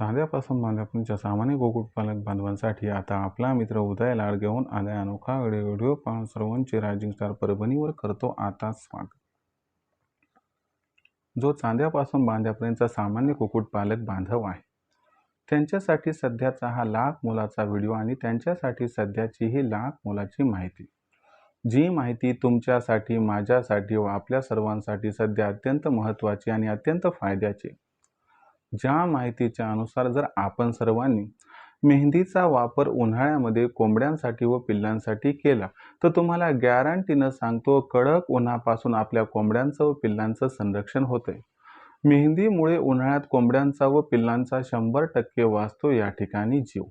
चांद्यापासून बांध्यापर्यंतच्या सामान्य कुक्कुटपालक बांधवांसाठी आता आपला मित्र उदय लाड घेऊन आलाय अनोखा व्हिडिओ पाहून सर्वांचे रायझिंग स्टार परभणीवर करतो आता स्वागत। जो चांद्यापासून बांध्यापर्यंतचा सामान्य कुक्कुटपालक बांधव आहे त्यांच्यासाठी सध्याचा हा लाख मोलाचा व्हिडिओ आणि त्यांच्यासाठी सध्याची ही लाख मोलाची माहिती, जी माहिती तुमच्यासाठी, माझ्यासाठी व आपल्या सर्वांसाठी सध्या अत्यंत महत्त्वाची आणि अत्यंत फायद्याची। ज्या माहितीच्या अनुसार जर आपण सर्वांनी मेहंदीचा वापर उन्हाळ्यामध्ये कोंबड्यांसाठी व पिल्लांसाठी केला तर तुम्हाला गॅरंटीनं सांगतो कडक उन्हापासून आपल्या कोंबड्यांचं व पिल्लांचं संरक्षण होते। मेहंदीमुळे उन्हाळ्यात कोंबड्यांचा व पिल्लांचा 100% वाचतो या ठिकाणी जीव।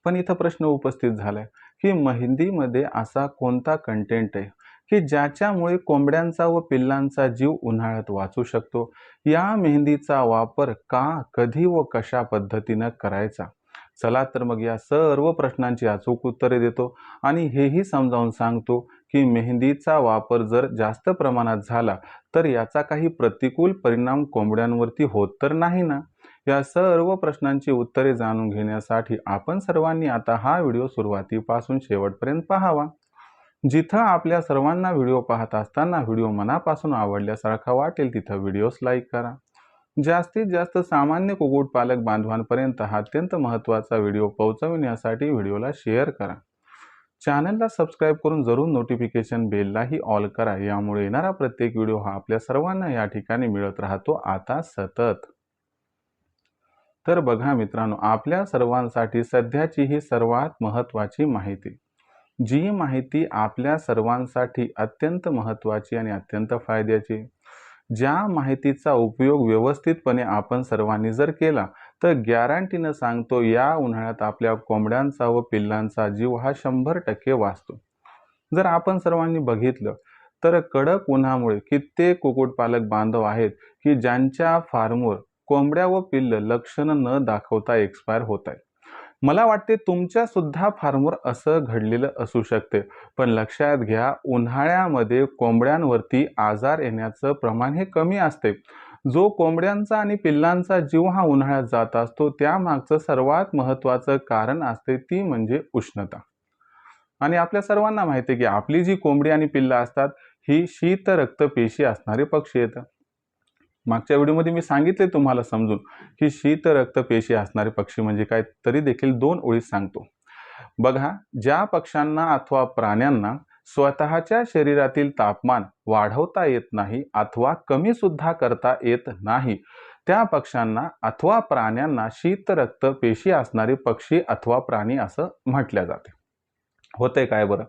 पण इथं प्रश्न उपस्थित झालाय की मेहंदीमध्ये असा कोणता कंटेंट आहे की ज्याच्यामुळे कोंबड्यांचा व पिल्लांचा जीव उन्हाळ्यात वाचू शकतो। या मेहंदीचा वापर का, कधी व कशा पद्धतीने करायचा, चला तर मग या सर्व प्रश्नांची अचूक उत्तरे देतो आणि हेही समजावून सांगतो की मेहंदीचा वापर जर जास्त प्रमाणात झाला तर याचा काही प्रतिकूल परिणाम कोंबड्यांवरती होत तर नाही ना। या सर्व प्रश्नांची उत्तरे जाणून घेण्यासाठी आपण सर्वांनी आता हा व्हिडिओ सुरुवातीपासून शेवटपर्यंत पाहावा। जिथं आपल्या सर्वांना व्हिडिओ पाहत असताना व्हिडिओ मनापासून आवडल्यासारखा वाटेल तिथं व्हिडिओस लाईक करा। जास्तीत जास्त सामान्य कुक्कुटपालक बांधवांपर्यंत हा अत्यंत महत्त्वाचा व्हिडिओ पोहोचविण्यासाठी व्हिडिओला शेअर करा। चॅनलला सबस्क्राईब करून जरूर नोटिफिकेशन बेललाही ऑल करा, यामुळे येणारा प्रत्येक व्हिडिओ हा आपल्या सर्वांना या ठिकाणी मिळत राहतो आता सतत। तर बघा मित्रांनो, आपल्या सर्वांसाठी सध्याची ही सर्वात महत्त्वाची माहिती, जी माहिती आपल्या सर्वांसाठी अत्यंत महत्त्वाची आणि अत्यंत फायद्याची, ज्या माहितीचा उपयोग व्यवस्थितपणे आपण सर्वांनी जर केला तर गॅरंटीनं सांगतो या उन्हाळ्यात आपल्या कोंबड्यांचा व पिल्लांचा जीव हा 100% वाचतो। जर आपण सर्वांनी बघितलं तर कडक उन्हामुळे कित्येक कुक्कुटपालक बांधव आहेत की ज्यांच्या फार्मवर कोंबड्या व पिल्ल लक्षणं न दाखवता एक्सपायर होत आहेत। मला वाटते तुमच्या सुद्धा फार्मवर असं घडलेलं असू शकते, पण लक्षात घ्या उन्हाळ्यामध्ये कोंबड्यांवरती आजार येण्याचं प्रमाण हे कमी असते। जो कोंबड्यांचा आणि पिल्लांचा जीव हा उन्हाळ्यात जात असतो त्यामागचं सर्वात महत्त्वाचं कारण असते ती म्हणजे उष्णता। आणि आपल्या सर्वांना माहिती आहे की आपली जी कोंबडी आणि पिल्लं असतात ही शीत रक्तपेशी असणारे पक्षी आहेत। मागच्या व्हिडिओमध्ये मी सांगितले तुम्हाला समजून की शीत रक्तपेशी असणारे पक्षी म्हणजे काय, तरी देखील 2 ओळीत सांगतो। बघा, ज्या पक्ष्यांना अथवा प्राण्यांना स्वतःच्या शरीरातील तापमान वाढवता येत नाही अथवा कमी सुद्धा करता येत नाही त्या पक्ष्यांना अथवा प्राण्यांना शीत रक्तपेशी असणारे पक्षी अथवा प्राणी असं म्हटले जाते। होते काय बरं?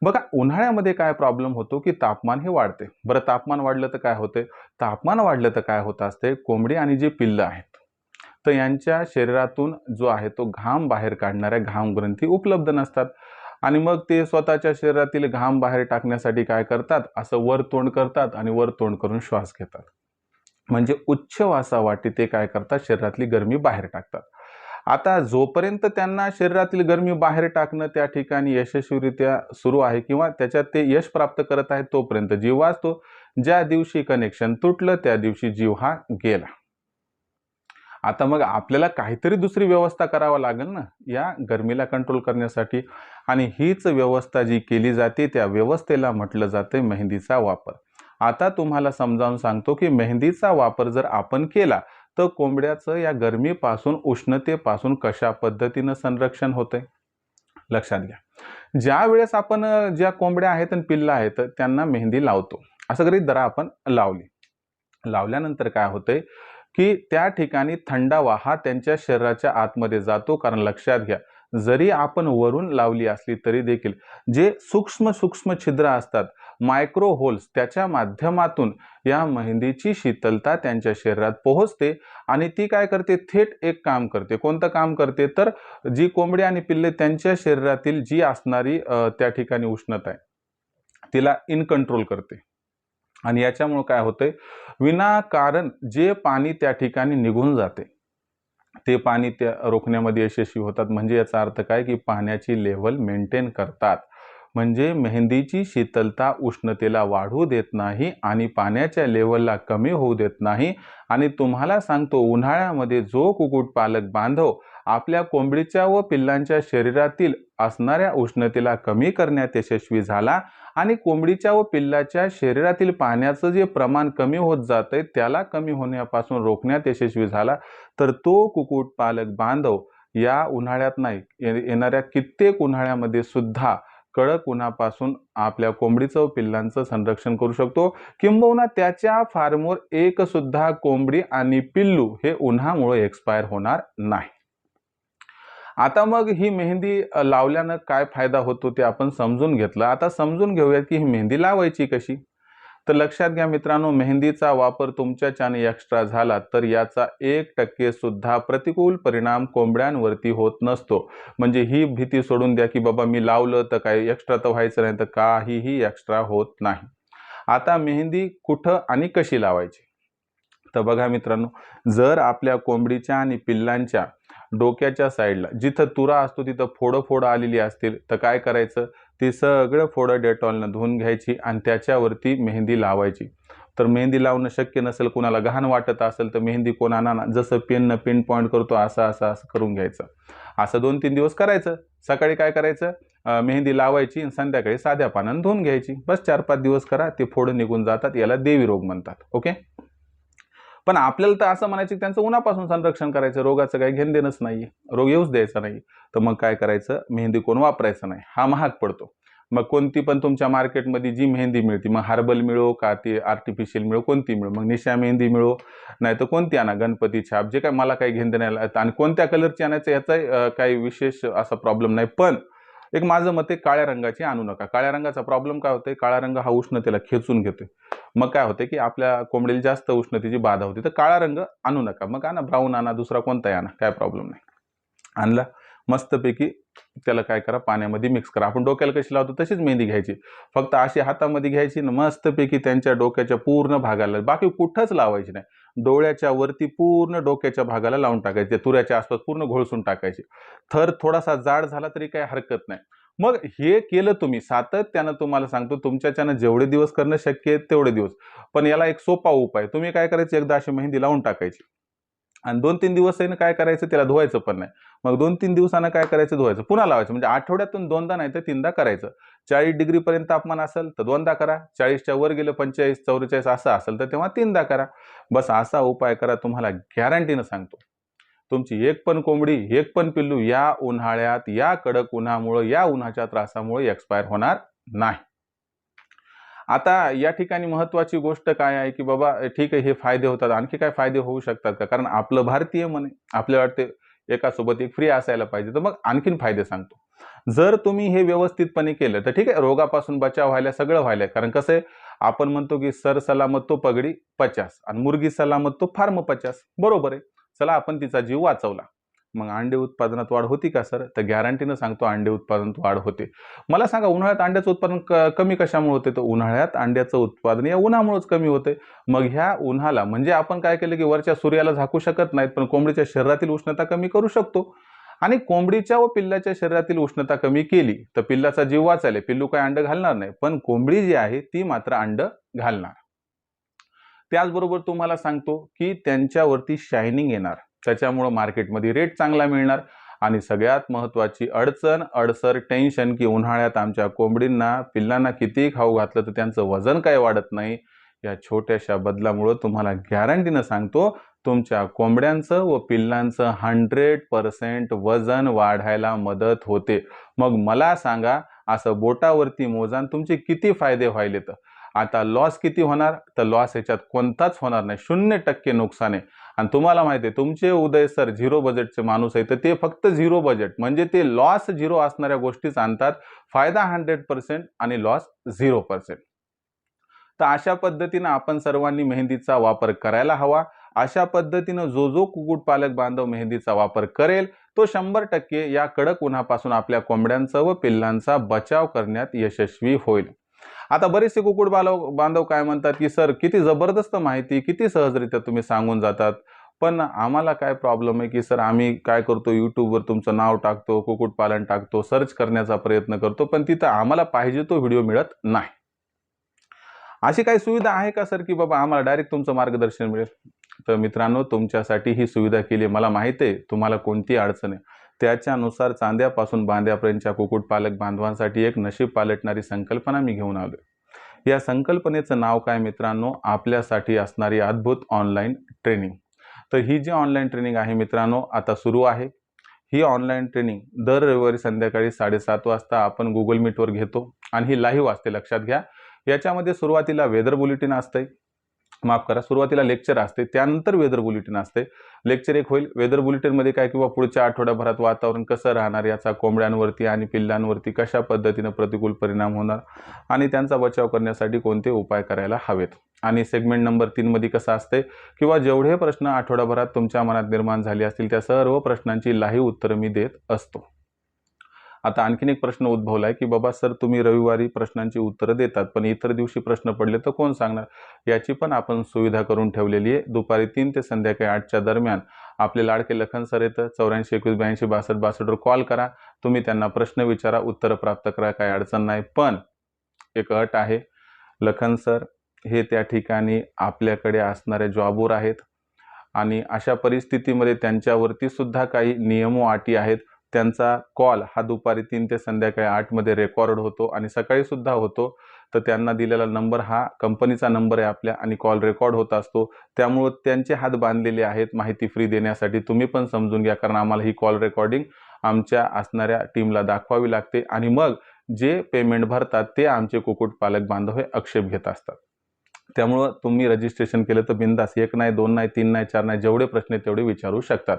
बघा, उन्हाळ्यामध्ये काय प्रॉब्लेम होतो की तापमान हे वाढते। बरं, तापमान वाढलं तर काय होते? तापमान वाढलं तर काय होत असते, कोंबडी आणि जे पिल्लं आहेत तर यांच्या शरीरातून जो आहे तो घाम बाहेर काढणाऱ्या घाम ग्रंथी उपलब्ध नसतात आणि मग ते स्वतःच्या शरीरातील घाम बाहेर टाकण्यासाठी काय करतात, असं वर तोंड करतात आणि वर तोंड करून श्वास घेतात, म्हणजे उच्छ्वासावाटे ते काय करतात, शरीरातली गरमी बाहेर टाकतात। आता जोपर्यंत त्यांना शरीरातील गरमी बाहेर टाकणं त्या ठिकाणी यशस्वीरित्या सुरू आहे किंवा त्याच्यात ते यश प्राप्त करत आहेत तोपर्यंत जीव वाचतो। ज्या दिवशी कनेक्शन तुटलं त्या दिवशी जीव हा गेला। आता मग आपल्याला काहीतरी दुसरी व्यवस्था करावी लागेल ना या गरमीला कंट्रोल करण्यासाठी, आणि हीच व्यवस्था जी केली जाते त्या व्यवस्थेला म्हटलं जाते मेहंदीचा वापर। आता तुम्हाला समजावून सांगतो की मेहंदीचा वापर जर आपण केला तर कोंबड्याचं या गरमीपासून, उष्णतेपासून कशा पद्धतीनं संरक्षण होते लक्षात घ्या। ज्या वेळेस आपण ज्या कोंबड्या आहेत आणि पिल्लं आहेत त्यांना मेहंदी लावतो, असं गृहीत धरा आपण लावल्यानंतर काय होतंय की त्या ठिकाणी थंडावा हा त्यांच्या शरीराच्या आतमध्ये जातो। कारण लक्षात घ्या, जरी आपण वरून लावली असली तरी देखील जे सूक्ष्म सूक्ष्म छिद्र असतात, मायक्रो होल्स, त्याच्या माध्यमातून या मेहंदीची शीतलता त्यांच्या शरीरात पोहोचते आणि ती काय करते, थेट एक काम करते। कोणतं काम करते तर जी कोंबडी आणि पिल्ले त्यांच्या शरीरातील जी असणारी त्या ठिकाणी उष्णता आहे तिला इन कंट्रोल करते आणि याच्यामुळे काय होते, विनाकारण जे पाणी त्या ठिकाणी निघून जाते ते पाणी त्या रोखण्यामध्ये यशस्वी होतात। म्हणजे याचा अर्थ काय की पाण्याची लेव्हल मेंटेन करतात। म्हणजे मेहंदीची शीतलता उष्णतेला वाढू देत नाही आणि पाण्याच्या लेवलला कमी होऊ देत नाही. आणि तुम्हाला सांगतो, उन्हाळ्यामध्ये जो कुक्कुटपालक बांधव आपल्या कोंबडीच्या व पिल्लांच्या शरीरातील असणाऱ्या उष्णतेला कमी करण्यात यशस्वी झाला आणि कोंबडीच्या व पिल्लाच्या शरीरातील पाण्याचं जे प्रमाण कमी होत जातंय त्याला कमी होण्यापासून रोखण्यात यशस्वी झाला, तर तो कुक्कुटपालक बांधव या उन्हाळ्यात नाही, येणाऱ्या कित्येक उन्हाळ्यामध्ये सुद्धा कडक उन्हापासून आपल्या कोंबडीचं व पिल्लांचं संरक्षण करू शकतो. किंबहुना त्याच्या फार्मवर एक सुद्धा कोंबडी आणि पिल्लू हे उन्हामुळे एक्सपायर होणार नाही. आता मग ही मेहंदी लावल्यानं काय फायदा होतो ते आपण समजून घेतलं. आता समजून घेऊयात की ही मेहंदी लावायची कशी. तर लक्षात घ्या मित्रांनो, मेहंदीचा वापर तुमच्याच्याने एक्स्ट्रा झाला तर याचा 1% सुद्धा प्रतिकूल परिणाम कोंबड्यांवरती होत नसतो. म्हणजे ही भीती सोडून द्या की बाबा मी लावलं तर काही एक्स्ट्रा तर व्हायचं नाही, तर काहीही एक्स्ट्रा होत नाही. आता मेहंदी कुठं आणि कशी लावायची, तर बघा मित्रांनो, जर आपल्या कोंबडीच्या आणि पिल्लांच्या डोक्याच्या साईडला जिथं तुरा असतो तिथं फोडं आलेली असतील तर काय करायचं, ती सगळं फोडं डेटॉलनं धुवून घ्यायची आणि त्याच्यावरती मेहंदी लावायची. तर मेहंदी लावणं शक्य नसेल, कुणाला घाण वाटत असेल तर मेहंदी कोणाला जसं पेननं पिन पॉईंट करतो असं असं असं करून घ्यायचं. असं 2-3 दिवस करायचं. सकाळी काय करायचं, मेहंदी लावायची आणि संध्याकाळी साध्या पानानं धुवून घ्यायची. बस 4-5 दिवस करा, ते फोडं निघून जातात. याला देवी रोग म्हणतात. ओके. पण आपल्याला तर असं म्हणायचं की त्यांचं उन्हापासून संरक्षण करायचं, रोगाचं काही घेणं देणंच नाही, रोग येऊच द्यायचा नाही. तर मग काय करायचं, मेहंदी कोण वापरायचं नाही, हा महाग पडतो. मग कोणती पण तुमच्या मार्केटमध्ये जी मेहंदी मिळते, मग हर्बल मिळो का ती आर्टिफिशियल मिळो, कोणती मिळो, मग निशा मेहंदी मिळो, नाही तर कोणती आणा, गणपती छाप, जे काय मला काही घेणं देणं नाही. आणि कोणत्या कलरची आणायचं याचा काही विशेष असा प्रॉब्लेम नाही. पण एक माझं मत आहे, काळ्या रंगाची आणू नका. काळ्या रंगाचा प्रॉब्लेम काय होतोय, काळा रंग हा उष्णतेला खेचून घेतोय. मग काय होते की आपल्या कोंबडीला जास्त उष्णतेची बाधा होते. तर काळा रंग आणू नका. मग आणा ब्राऊन, आणा दुसरा कोणताही आणा, काय प्रॉब्लेम नाही. आणला मस्तपैकी त्याला काय करा, पाण्यामध्ये मिक्स करा. आपण डोक्याला कशी लावतो तशीच मेहंदी घ्यायची, फक्त अशी हातामध्ये घ्यायची ना, मस्तपैकी त्यांच्या डोक्याच्या पूर्ण भागाला, बाकी कुठंच लावायची नाही. डोळ्याच्या वरती पूर्ण डोक्याच्या भागाला लावून टाकायचे, तुऱ्याच्या आसपास पूर्ण घोळसून टाकायचे. थर थोडासा जाड झाला तरी काही हरकत नाही. मग हे केलं तुम्ही सातत्यानं, तुम्हाला सांगतो तुमच्याच्यानं जेवढे दिवस करणं शक्य आहे तेवढे दिवस. पण याला एक सोपा उपाय, तुम्ही काय करायचं, एकदा अशी मेहंदी लावून टाकायची आणि 2-3 दिवस आहे ना काय करायचं, त्याला धुवायचं पण नाही. मग 2-3 दिवसानं काय करायचं, धुवायचं, पुन्हा लावायचं. म्हणजे आठवड्यातून 2दा नाही तर 3दा करायचं. 40 डिग्रीपर्यंत तापमान असेल तर 2दा करा, 40च्या वर गेलं 45-44 असं असेल तर तेव्हा 3दा करा. बस असा उपाय करा, तुम्हाला गॅरंटीनं सांगतो तुमची एक पण कोंबडी, एक पण पिल्लू या उन्हाळ्यात, या कडक उन्हामुळे, या उन्हाच्या त्रासामुळे एक्सपायर होणार नाही. आता या ठिकाणी महत्त्वाची गोष्ट काय आहे की बाबा ठीक आहे, हे फायदे होतात, आणखी काय फायदे होऊ शकतात का, कारण आपलं भारतीय मन आहे, आपल्याला वाटते एकासोबत एक फ्री असायला पाहिजे. तर मग आणखीन फायदे सांगतो. जर तुम्ही हे व्यवस्थितपणे केलं तर ठीक आहे, रोगापासून बचाव व्हायला सगळं व्हायला. कारण कसं आहे, आपण म्हणतो की सर सलामत तो पगडी 50 आणि मुर्गी सलामत तो फार्म 50. बरोबर आहे. चला आपण तिचा जीव वाचवला. मग अंडे उत्पादनात वाढ होती का सर, तर गॅरंटीनं सांगतो अंडे उत्पादनात वाढ होते. मला सांगा, उन्हाळ्यात अंड्याचं उत्पादन कमी कशामुळे होते, तर उन्हाळ्यात अंड्याचं उत्पादन या उन्हामुळेच कमी होते. मग ह्या उन्हाला म्हणजे आपण काय केलं की वरच्या सूर्याला झाकू शकत नाहीत, पण कोंबडीच्या शरीरातील उष्णता कमी करू शकतो. आणि कोंबडीच्या व पिल्लाच्या शरीरातील उष्णता कमी केली तर पिल्लाचा जीव वाचायला, पिल्लू काय अंड घालणार नाही, पण कोंबडी जी आहे ती मात्र अंड घालणार. त्याचबरोबर तुम्हाला सांगतो की त्यांच्यावरती शायनिंग येणार, त्याच्यामुळे मार्केटमध्ये रेट चांगला मिळणार. आणि सगळ्यात महत्त्वाची अडसर टेन्शन की उन्हाळ्यात आमच्या कोंबडींना पिल्लांना किती खाऊ घातलं तर त्यांचं वजन काय वाढत नाही, या छोट्याशा बदलामुळे तुम्हाला गॅरंटीनं सांगतो तुमच्या कोंबड्यांचं व पिल्लांचं 100% वजन वाढायला मदत होते. मग मला सांगा, असं बोटावरती मोजान तुमचे किती फायदे व्हायले. तर आता लॉस किती होणार, तर लॉस याच्यात कोणताच होणार नाही, 0% नुकसान आहे. आणि तुम्हाला माहिती आहे तुमचे उदय सर 0 बजेटचे माणूस आहे, तर ते फक्त 0 बजेट म्हणजे ते लॉस 0 असणाऱ्या गोष्टीच आणतात, फायदा 100% आणि लॉस 0%. तर अशा पद्धतीनं आपण सर्वांनी मेहंदीचा वापर करायला हवा. अशा पद्धतीनं जो कुक्कुटपालक बांधव मेहंदीचा वापर करेल तो 100% या कडक उन्हापासून आपल्या कोंबड्यांचा व पिल्लांचा बचाव करण्यात यशस्वी होईल. आता बरेचसे कुक्कुट बांधव काय म्हणतात की सर किती जबरदस्त माहिती, किती सहजरित्या तुम्ही सांगून जातात, पण आम्हाला काय प्रॉब्लेम आहे, की सर आम्ही काय करतो YouTubeवर तुमचं नाव टाकतो, कुक्कुटपालन टाकतो, सर्च करण्याचा प्रयत्न करतो, पण तिथं आम्हाला पाहिजे तो व्हिडिओ मिळत नाही. अशी काही सुविधा आहे का सर, की बाबा आम्हाला डायरेक्ट तुमचं मार्गदर्शन मिळेल? तर मित्रांनो, तुमच्यासाठी ही सुविधा केली आहे. मला माहिती आहे तुम्हाला कोणती अडचण आहे. त्याच्यानुसार चांद्यापासून बांद्यापर्यंतच्या कुक्कुटपालक बांधवांसाठी एक नशीब पालटणारी संकल्पना मी घेऊन आलोय. या संकल्पनेचं नाव काय मित्रांनो? आपल्यासाठी असणारी अद्भुत ऑनलाईन ट्रेनिंग. तर ही जी ऑनलाईन ट्रेनिंग आहे मित्रांनो, आता सुरू आहे. ही ऑनलाईन ट्रेनिंग दर रविवारी संध्याकाळी 7:30 वाजता आपण Google Meetवर घेतो आणि ही लाईव्ह असते, लक्षात घ्या. याच्यामध्ये सुरुवातीला वेदर बुलेटिन असते, माफ करा, सुरुवातीला लेक्चर असते, त्यानंतर वेदर बुलेटिन असते. लेक्चर एक होईल. वेदर बुलेटिनमध्ये काय किंवा पुढच्या आठवड्याभरात वातावरण कसं राहणार, याचा कोंबड्यांवरती आणि पिल्लांवरती कशा पद्धतीनं प्रतिकूल परिणाम होणार आणि त्यांचा बचाव करण्यासाठी कोणते उपाय करायला हवेत. आणि सेगमेंट नंबर 3 मध्ये कसं असते किंवा जेवढे प्रश्न आठवड्याभरात तुमच्या मनात निर्माण झाले असतील त्या सर्व प्रश्नांची लाईव्ह उत्तरं मी देत असतो. आता आणखीन एक प्रश्न उद्भवला आहे, की बाबा सर तुम्ही रविवारी प्रश्नांची उत्तरं देतात, पण इतर दिवशी प्रश्न पडले तर कोण सांगणार? याची पण आपण सुविधा करून ठेवलेली आहे. दुपारी 3 ते संध्याकाळी 8च्या दरम्यान आपले लाडके लखन सर येतं. 84 21 82 62 62वर कॉल करा. तुम्ही त्यांना प्रश्न विचारा, उत्तरं प्राप्त करा, काही अडचण नाही. पण एक अट आहे, लखन सर हे त्या ठिकाणी आपल्याकडे असणाऱ्या जॉबवर आहेत आणि अशा परिस्थितीमध्ये त्यांच्यावरती सुद्धा काही नियम व अटी आहेत. त्यांचा कॉल हा दुपारी 3 ते संध्याकाळी 8 मध्ये रेकॉर्ड होतो आणि सकाळी सुद्धा होतो. तर त्यांना दिलेला नंबर हा कंपनीचा नंबर आहे आपल्या आणि कॉल रेकॉर्ड होत असतो. त्यामुळं त्यांचे हात बांधलेले आहेत माहिती फ्री देण्यासाठी. तुम्ही पण समजून घ्या, कारण आम्हाला ही कॉल रेकॉर्डिंग आमच्या असणाऱ्या टीमला दाखवावी लागते आणि मग जे पेमेंट भरतात ते आमचे कुक्कुटपालक बांधव हे आक्षेप घेत असतात. त्यामुळं तुम्ही रजिस्ट्रेशन केलं तर बिंदास 1 नाही, 2 नाही, 3 नाही, 4 नाही, जेवढे प्रश्न आहेत तेवढे विचारू शकतात.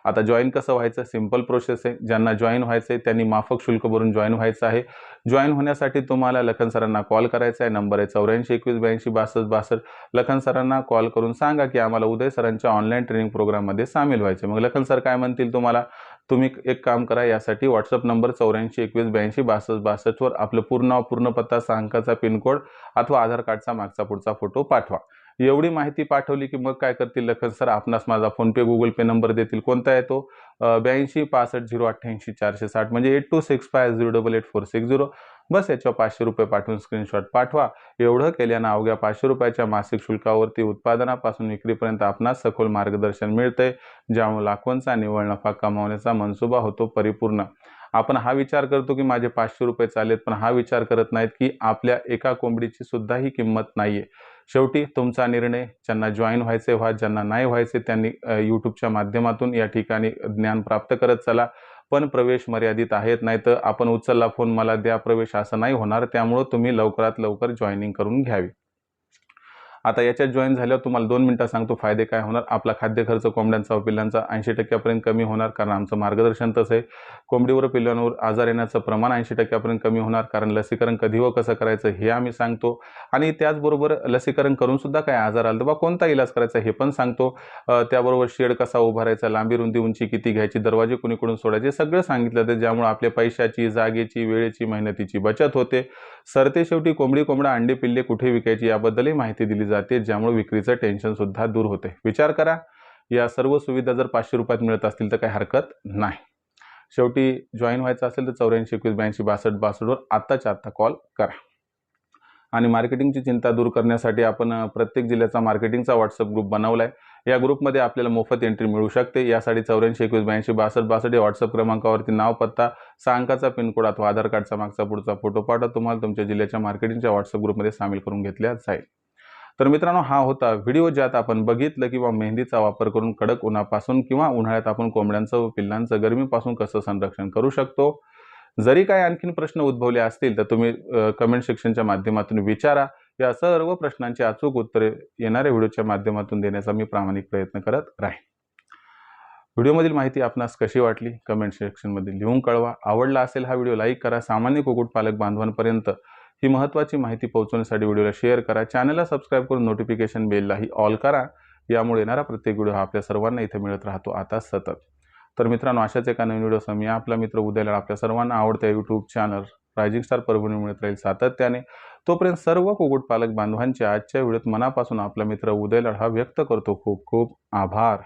आता जॉईन कसं व्हायचं? सिंपल प्रोसेस आहे. ज्यांना जॉईन व्हायचं आहे त्यांनी माफक शुल्क भरून जॉईन व्हायचं आहे. जॉईन होण्यासाठी तुम्हाला लखन सरांना कॉल करायचा आहे. नंबर आहे 84 21 82 62 62. लखन सरांना कॉल करून सांगा की आम्हाला उदय सरांच्या ऑनलाईन ट्रेनिंग प्रोग्राममध्ये सामील व्हायचे. मग लखन सर काय म्हणतील तुम्हाला? तुम्ही एक काम करा, यासाठी व्हॉट्सअप नंबर 84 21 82 62 62वर आपलं पूर्ण नाव, पूर्ण पत्ता, 6 अंकाचा पिनकोड अथवा आधार कार्डचा मागचा पुढचा फोटो पाठवा. एवढी माहिती पाठवली की मग काय करतील लखन सर? आपणास माझा फोनपे, गुगल पे नंबर देतील. कोणता आहे तो? 82 65 088 460, म्हणजे 8265088460. बस याच्यावर ₹500 पाठवून स्क्रीनशॉट पाठवा. एवढं केल्यानं अवघ्या ₹500 मासिक शुल्कावरती उत्पादनापासून विक्रीपर्यंत आपणास सखोल मार्गदर्शन मिळते, ज्यामुळे लाखोंचा निव्वळ नफा कमावण्याचा मनसुबा होतो परिपूर्ण. आपण हा विचार करतो की माझे ₹500 चालेत, पण हा विचार करत नाहीत की आपल्या एका कोंबडीची सुद्धा ही किंमत नाहीये. शेवटी तुमचा निर्णय. ज्यांना जॉईन व्हायचे व्हा, ज्यांना नाही व्हायचे त्यांनी यूट्यूबच्या माध्यमातून या ठिकाणी ज्ञान प्राप्त करत चला. पण प्रवेश मर्यादित आहेत, नाहीतर आपण उचलला फोन मला द्या प्रवेश असं नाही होणार. त्यामुळं तुम्ही लवकरात लवकर जॉईनिंग करून घ्यावी. आता याच्यात जॉईन झाल्यावर तुम्हाला 2 मिनिटात सांगतो फायदे काय होणार. आपला खाद्य खर्च कोंबड्यांचा व पिल्लांचा 80% कमी होणार, कारण आमचं मार्गदर्शन तसं आहे. कोंबडीवर व पिल्लांवर आजार येण्याचं प्रमाण 80% कमी होणार, कारण लसीकरण कधी व कसं करायचं हे आम्ही सांगतो. आणि त्याचबरोबर लसीकरण करून सुद्धा काय आजार आला तर बा कोणता इलाज करायचा हे पण सांगतो. त्याबरोबर शेड कसा उभारायचा, लांबी रुंदी उंची किती घ्यायची, दरवाजे कुणीकडून सोडायचे सगळं सांगितलं ते, ज्यामुळे आपल्या पैशाची, जागेची, वेळेची, मेहनतीची बचत होते. सरते शेवटी कोंबडी, कोंबडा, अंडे, पिल्ले कुठे विकायची याबद्दलही माहिती दिली जाते, ज्यामुळे विक्रीचं टेन्शन सुद्धा दूर होते. विचार करा, या सर्व सुविधा जर ₹500 मिळत असतील तर काही हरकत नाही. शेवटी जॉईन व्हायचं असेल तर 84 21 82 62 62वर आत्ताच्या आत्ता कॉल करा. आणि मार्केटिंगची चिंता दूर करण्यासाठी आपण प्रत्येक जिल्ह्याचा मार्केटिंगचा व्हॉट्सअप ग्रुप बनवलाय. या ग्रुपमध्ये आपल्याला मोफत एंट्री मिळू शकते. यासाठी 84 21 82 62 62 या व्हॉट्सअप क्रमांकावरती नाव, पत्ता, 6 अंकाचा पिनकोड अथवा आधार कार्डचा मागचा पुढचा फोटो पाठवा. तुम्हाला तुमच्या जिल्ह्याच्या मार्केटिंगच्या व्हॉट्सअप ग्रुपमध्ये सामील करून घेतल्या जाईल. तर मित्रांनो, हा होता व्हिडिओ ज्यात आपण बघितलं किंवा मेहंदीचा वापर करून कडक उन्हापासून किंवा उन्हाळ्यात आपण कोंबड्यांचं व पिल्लांचं गरमीपासून कसं संरक्षण करू शकतो. जरी काही आणखीन प्रश्न उद्भवले असतील तर तुम्ही कमेंट सेक्शनच्या माध्यमातून विचारा. या सर्व प्रश्नांची अचूक उत्तरे येणाऱ्या व्हिडिओच्या माध्यमातून देण्याचा मी प्रामाणिक प्रयत्न करत राहीन. व्हिडिओमधील माहिती आपणास कशी वाटली कमेंट सेक्शनमध्ये लिहून कळवा. आवडला असेल हा व्हिडिओ लाईक करा. सामान्य कुक्कुटपालक बांधवांपर्यंत ही महत्त्वाची माहिती पोहोचवण्यासाठी व्हिडिओला शेअर करा. चॅनलला सबस्क्राईब करून नोटिफिकेशन बेललाही ऑल करा. यामुळे येणारा प्रत्येक व्हिडिओ हा आपल्या सर्वांना इथे मिळत राहतो आता सतत. तर मित्रांनो, अशाच एका नवीन व्हिडिओसह मी आपला मित्र उदय आपल्या सर्वांना आवडत्या YouTube channel rising star Parbhani मिळत राहील सातत्याने. तोपर्यंत सर्व कुक्कुटपालक बांधवांचे आजच्या व्हिडिओत मनापासून आपला मित्र उदय हा व्यक्त करतो. खूप खूप आभार.